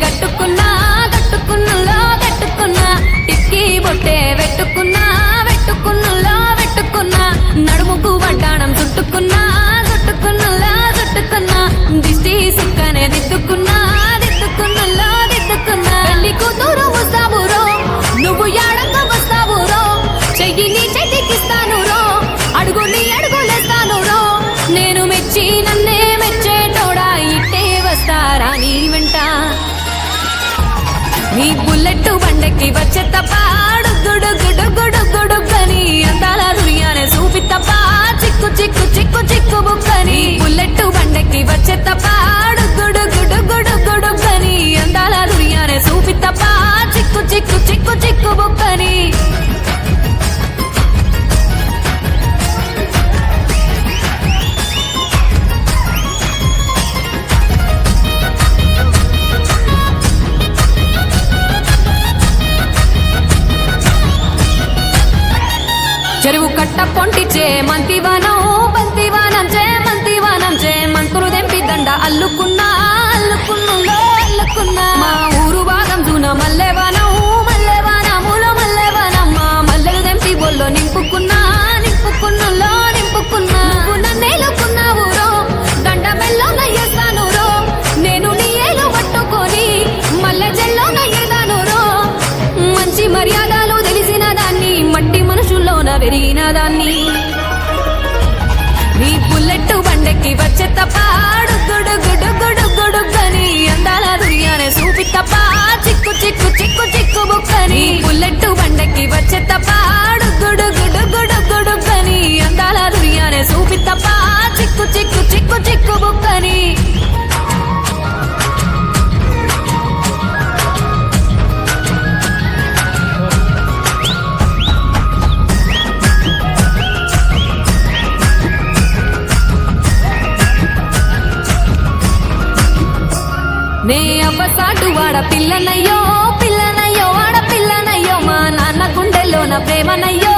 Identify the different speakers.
Speaker 1: కట్టుకున్నా కట్టుకున్నలో కట్టుకున్నా టిక్కి బొట్టే పెట్టుకున్నా పెట్టుకున్నలో పెట్టుకున్నా నడుముకు వడ్డాణం చుట్టుకున్నా చుట్టుకున్నలో చుట్టుకున్నా దిష్టి సుక్కనే దిద్దుకున్నా దిద్దుకున్నలో దిద్దుకున్నా పెళ్లి కూతురు వస్తావురో నువ్వు యాడంగా వస్తావురో చెయ్యి నీ చెట్టికిస్తాను రో అడుగు నీ అడుగులేస్తాను రో నేను మెచ్చి నన్నే మెచ్చేటోడా ఇట్టే వస్తారా నీ వెంట నీ బుల్లెట్ బండెక్కి వచ్చే తప్ప గుడుగుడుగుడుగుడుగని అందాల దునియానే చూపి తప్ప చిక్కు చిక్కు చిక్కు చిక్కు బుక్కని బుల్లెట్ బండెక్కి వచ్చే తప్ప గుడుగుడుగుడుగుడుగని అందాల దునియానే చూపి తప్ప చిక్కు చిక్కు చిక్కు చిక్కు బుక్కని చెరువు కట్ట పొంటిచే మంతివానం బంతివానం చే మంతివానం చే మంతులు దెంపి దండ అల్లుకున్నా అల్లుకున్నులో అల్లుకున్నా మా ఊరు భాగం జూన మల్లెవానం మల్లెవానములో మల్లెవానం మా మల్లెలు దెంపి బొల్లో నింపుకున్నా నింపుకున్నులో నింపుకున్నా నన్నేలుకున్నావు రో దండ బెల్లో నయ్యేస్తాను రో నేను నీ ఏలు పట్టుకొని మల్లె జల్లో నయ్యేదాను రో మంచి మర్యాదలు తెలిసిన దాన్ని మట్టి మనుషుల్లోన పెరిగిన దాన్ని నీ బుల్లెట్ బండెక్కి వచ్చే తప్ప గుడుగుడుగుడుగుడుగని అందాల దునియానే చూపి తప్ప చిక్కు చిక్కు చిక్కు చిక్కు బుక్కని బుల్లెట్ బండెక్కి వచ్చే తప్ప గుడుగుడుగుడుగుడుగని అందాల దునియానే చూపి తప్ప చిక్కు చిక్కు చిక్కు చిక్కు బుక్కని నే అవ్వసాటు వాడ పిల్లనయ్యో పిల్లనయ్యో వాడ పిల్లనయ్యో మా నాన్న గుండెల్లో నా ప్రేమనయ్యో